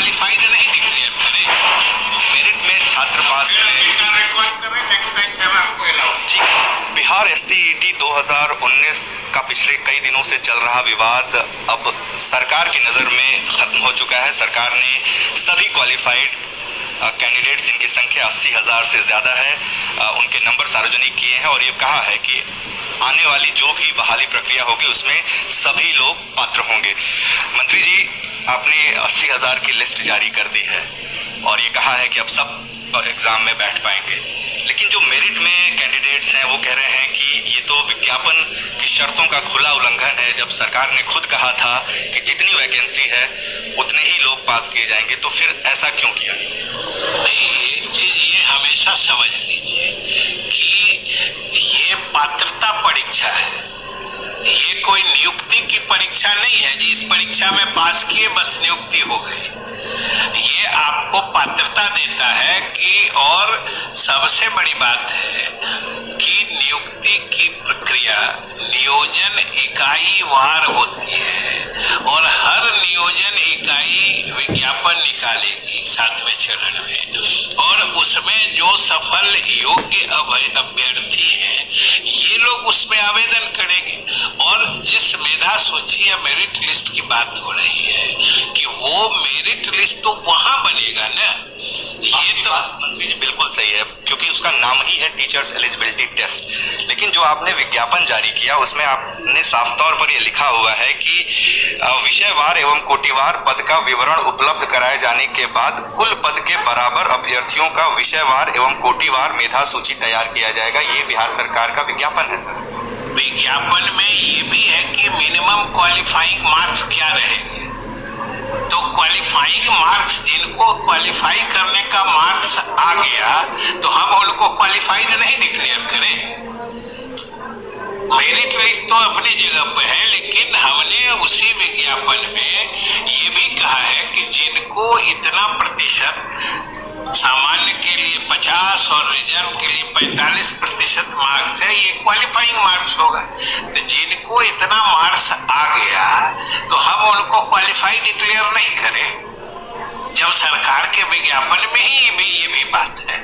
Qualified नहीं declare करें। Merit में छात्र पास जी। बिहार STET 2019 का पिछले कई दिनों से चल रहा विवाद अब सरकार की नज़र में खत्म हो चुका है। सरकार ने सभी क्वालिफाइड कैंडिडेट्स जिनकी संख्या 80,000 से ज़्यादा है उनके नंबर सार्वजनिक किए हैं और ये कहा है कि आने वाली जो भी बहाली प्रक्रिया होगी उसमें सभी लोग पात्र होंगे। मंत्री जी, आपने 80,000 की लिस्ट जारी कर दी है और ये कहा है कि अब सब एग्ज़ाम में बैठ पाएंगे, लेकिन जो मेरिट में कैंडिडेट्स हैं वो कह रहे हैं कि ये तो विज्ञापन की शर्तों का खुला उल्लंघन है। जब सरकार ने खुद कहा था कि जितनी वैकेंसी है उतने ही लोग पास किए जाएंगे, तो फिर ऐसा क्यों किया? नहीं, एक चीज ये हमेशा समझ लीजिए कि ये पात्रता परीक्षा है, ये कोई नियुक्ति की परीक्षा नहीं है जी। इस परीक्षा में पास किए बस नियुक्ति हो गई। ये आपको पात्रता देता है कि, और सबसे बड़ी बात है कि नियुक्ति की प्रक्रिया नियोजन इकाई वार होती है और हर नियोजन इकाई विज्ञापन निकालेगी 7वें चरण में, और उसमें जो सफल योग्य अभ्यर्थी हैं ये लोग उसमें आवेदन करेंगे। और जिस मेधा सूची या मेरिट लिस्ट की बात हो रही है कि वो मेरिट लिस्ट तो वहां बनेगा ना, ये तो मंत्री जी बिल्कुल सही है, क्योंकि उसका नाम ही है टीचर्स एलिजिबिलिटी टेस्ट। लेकिन जो आपने विज्ञापन जारी किया उसमें आपने साफ तौर पर यह लिखा हुआ है कि विषयवार एवं कोटिवार पद का विवरण उपलब्ध कराए जाने के बाद कुल पद के बराबर अभ्यर्थियों का विषयवार एवं कोटिवार मेधा सूची तैयार किया जाएगा। ये बिहार सरकार का विज्ञापन है सर। विज्ञापन में ये भी है कि मिनिमम क्वालिफाइंग मार्क्स क्या रहेंगे, तो क्वालिफाइंग मार्क्स, जिनको क्वालिफाई करने का मार्क्स आ गया तो हम उनको क्वालिफाइड नहीं डिक्लेयर करें। मेरिट लिस्ट तो अपनी जगह पे है, लेकिन हमने उसी विज्ञापन में ये भी कहा है कि जिनको इतना प्रतिशत, सामान्य के लिए 50 और रिजर्व के लिए 45% मार्क्स है, ये क्वालिफाइंग मार्क्स होगा। तो जिनको इतना मार्क्स आ गया तो हम उनको क्वालिफाई डिक्लेयर नहीं करें। जब सरकार के विज्ञापन में ही ये भी बात है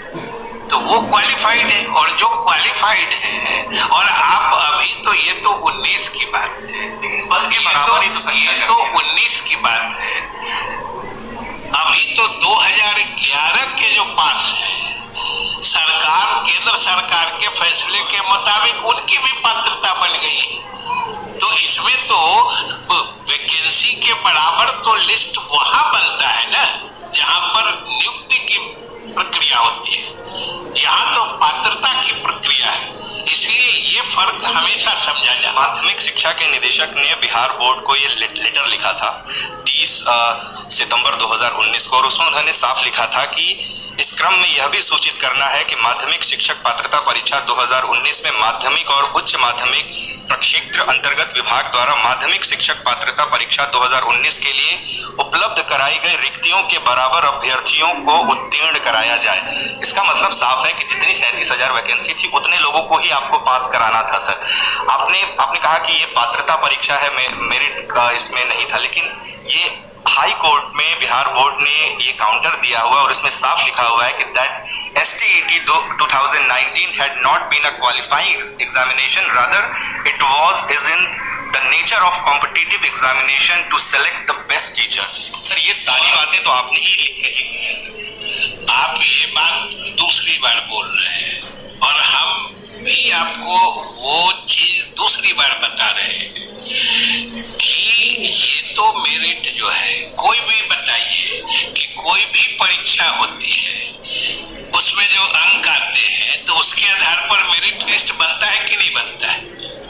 तो वो क्वालिफाइड है, और जो क्वालिफाइड है, और आप अभी तो ये तो 19 की बात है, पद के बराबर ही तो संख्या ये तो 19 की बात है। अभी तो 2011 के जो पास है सरकार, केंद्र सरकार के फैसले के मुताबिक उनकी भी पात्रता बन गई है। तो इसमें तो वैकेंसी के बराबर तो लिस्ट वहां बनता है ना जहां पर नियुक्ति की प्रक्रिया होती है, यहाँ तो पात्रता की प्रक्रिया है। इसलिए ये फर्क हमेशा समझा जाए। माध्यमिक शिक्षा के निदेशक ने बिहार बोर्ड को ये लेटर लिखा था 30 सितंबर 2019 को, और उसमें उन्होंने साफ लिखा था कि इस क्रम में यह भी सूचित करना है कि माध्यमिक शिक्षक पात्रता परीक्षा 2019 में माध्यमिक और उच्च माध्यमिक प्रक्षेत्र अंतर्गत विभाग द्वारा माध्यमिक शिक्षक पात्रता परीक्षा 2019 के लिए उपलब्ध कराई गई रिक्तियों के बराबर अभ्यर्थियों को उत्तीर्ण कराया जाए। इसका मतलब साफ है कि जितनी 37,000 वैकेंसी थी उतने लोगों को ही आपको पास कराना था सर। आपने कहा कि ये पात्रता परीक्षा है, मेरिट का इसमें नहीं था, लेकिन ये हाई कोर्ट में बिहार बोर्ड ने ये काउंटर दिया हुआ और इसमें साफ लिखा हुआ है कि that STET 2019 had not been a qualifying examination, rather it is in the nature of competitive examination to select the best teacher। Sir ये सारी बातें तो आपने ही लिखी हैं सर। आप ये बात दूसरी बार बोल रहे हैं और हम भी आपको वो चीज दूसरी बार बता रहे हैं कि ये तो मेरिट जो है, कोई भी बताइए कि कोई भी परीक्षा होती है उसमें जो अंक आते हैं तो उसके आधार पर मेरिट लिस्ट बनता है कि नहीं बनता है,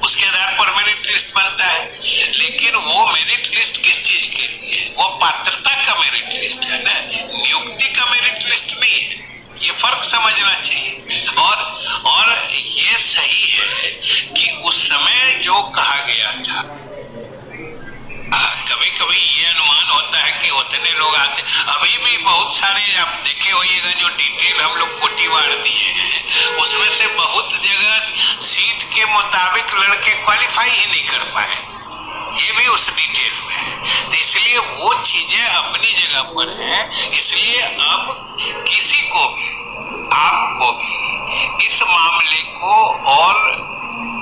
उसके आधार पर मेरिट लिस्ट बनता है। लेकिन वो मेरिट लिस्ट किस चीज के लिए, वो पात्रता का मेरिट लिस्ट है ना, नियुक्ति का मेरिट लिस्ट नहीं है। ये फर्क समझना चाहिए। और ये सही है कि उस समय जो कहा गया था, कभी कभी ये अनुमान होता है कि उतने लोग आते, अभी भी बहुत सारे आप देखे होइएगा जो डिटेल हम लोग कोटिवार दिए हैं उसमें से बहुत जगह सीट के मुताबिक लड़के क्वालिफाई ही नहीं कर पाए, ये भी उस डिटेल में है। तो इसलिए इसलिए वो चीजें अपनी जगह पर हैं। इसलिए अब किसी को भी, आपको भी इस मामले को और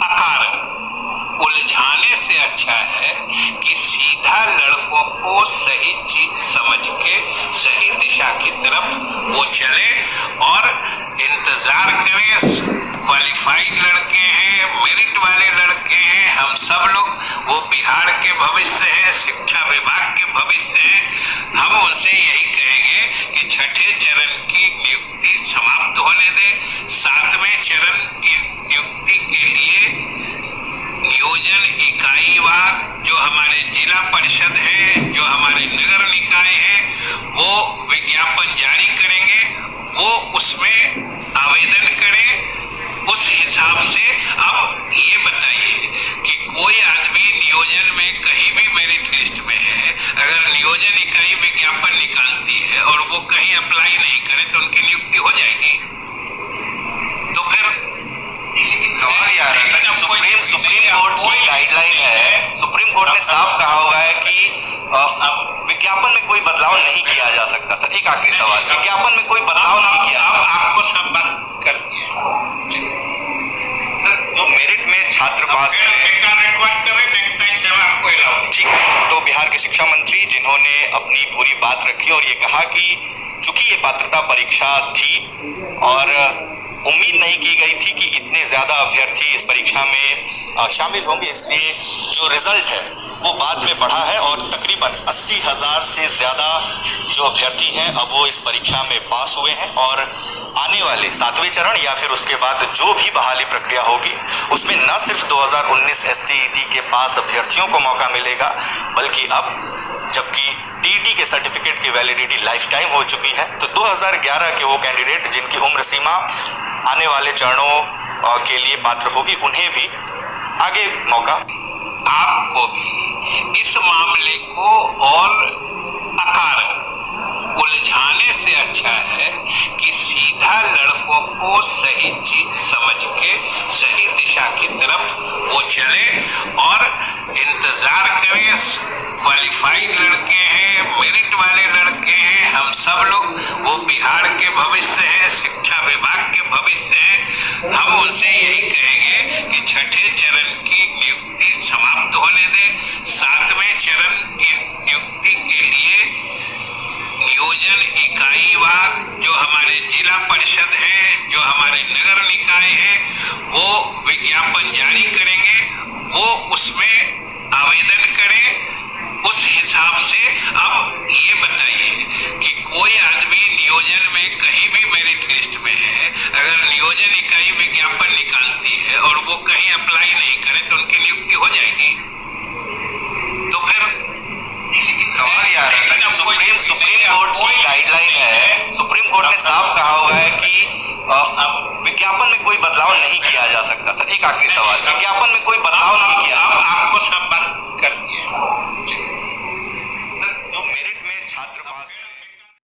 अकारन उलझाने से अच्छा है कि सीधा लड़कों को सही चीज समझ के सही दिशा की तरफ वो चले और इंतजार करें। क्वालिफाइड लड़के हैं, मेरिट वाले लड़के हैं, हम सब लोग, वो बिहार के भविष्य है, शिक्षा विभाग के भविष्य है। हम उनसे यही कहेंगे कि छठे चरण की नियुक्ति समाप्त होने दें। सातवें चरण की नियुक्ति के लिए नियोजन इकाईवार जो हमारे जिला परिषद है, जो हमारे नगर निकाय है, वो विज्ञापन जारी करेंगे। वो उसमें आवेदन करें। उस हिसाब से अब ये बताइए कि कोई आदमी नियोजन में कहीं भी मेरिट लिस्ट में है, अगर नियोजन इकाई विज्ञापन निकालती है और वो कहीं अप्लाई नहीं करे तो उनकी नियुक्ति हो जाएगी। तो फिर सवाल यार सुप्रीम कोर्ट की गाइडलाइन है, सुप्रीम कोर्ट ने साफ कहा हुआ है कि विज्ञापन में कोई बदलाव नहीं किया जा सकता। सर एक आखिरी सवाल, विज्ञापन में कोई बदलाव नहीं किया, आपको सब बात कर दिए। सर जो मेरिट में छात्र पास ठीक है, तो बिहार के शिक्षा मंत्री जिन्होंने अपनी पूरी बात रखी और ये कहा कि चूंकि ये पात्रता परीक्षा थी और उम्मीद नहीं की गई थी कि इतने ज्यादा अभ्यर्थी इस परीक्षा में शामिल होंगे, इसलिए जो रिजल्ट है वो बाद में बढ़ा है और तकरीबन 80,000 से ज्यादा जो अभ्यर्थी हैं अब वो इस परीक्षा में पास हुए हैं। और आने वाले 7वें चरण या फिर उसके बाद जो भी बहाली प्रक्रिया होगी उसमें न सिर्फ 2019 STET के पास अभ्यर्थियों को मौका मिलेगा, बल्कि अब जबकि टीईटी के सर्टिफिकेट की वैलिडिटी लाइफ टाइम हो चुकी है, तो 2011 के वो कैंडिडेट जिनकी उम्र सीमा आने वाले चरणों के लिए पात्र होगी, उन्हें भी आगे मौका। आपको भी इस मामले को और अकारन उलझाने से अच्छा है कि सीधा लड़कों को सही चीज समझ के सही दिशा की तरफ वो चले और इंतजार करें। क्वालिफाइड लड़के हैं, मेरिट वाले लड़के हैं, हम सब लोग, वो बिहार के भविष्य है, शिक्षा विभाग के भविष्य है। हम उनसे यही कहेंगे कि छठे चरण की नियुक्ति समाप्त होने दें। सातवें चरण की नियुक्ति के लिए नियोजन इकाईवार जो हमारे जिला परिषद है, जो हमारे नगर निकाय है, वो विज्ञापन जारी करेंगे। वो उसमें आवेदन करें। उस हिसाब से अब ये बताइए कि कोई आदमी नियोजन में कहीं भी मेरिट लिस्ट में है, अगर नियोजन इकाई विज्ञापन निकालती है और वो कहीं अप्लाई नहीं करे तो उनकी नियुक्ति हो जाएगी। तो फिर सवाल यार सुप्रीम कोर्ट की गाइडलाइन है, सुप्रीम कोर्ट ने साफ कहा हुआ है कि विज्ञापन में कोई बदलाव नहीं किया जा सकता। सर एक आखिरी सवाल, विज्ञापन में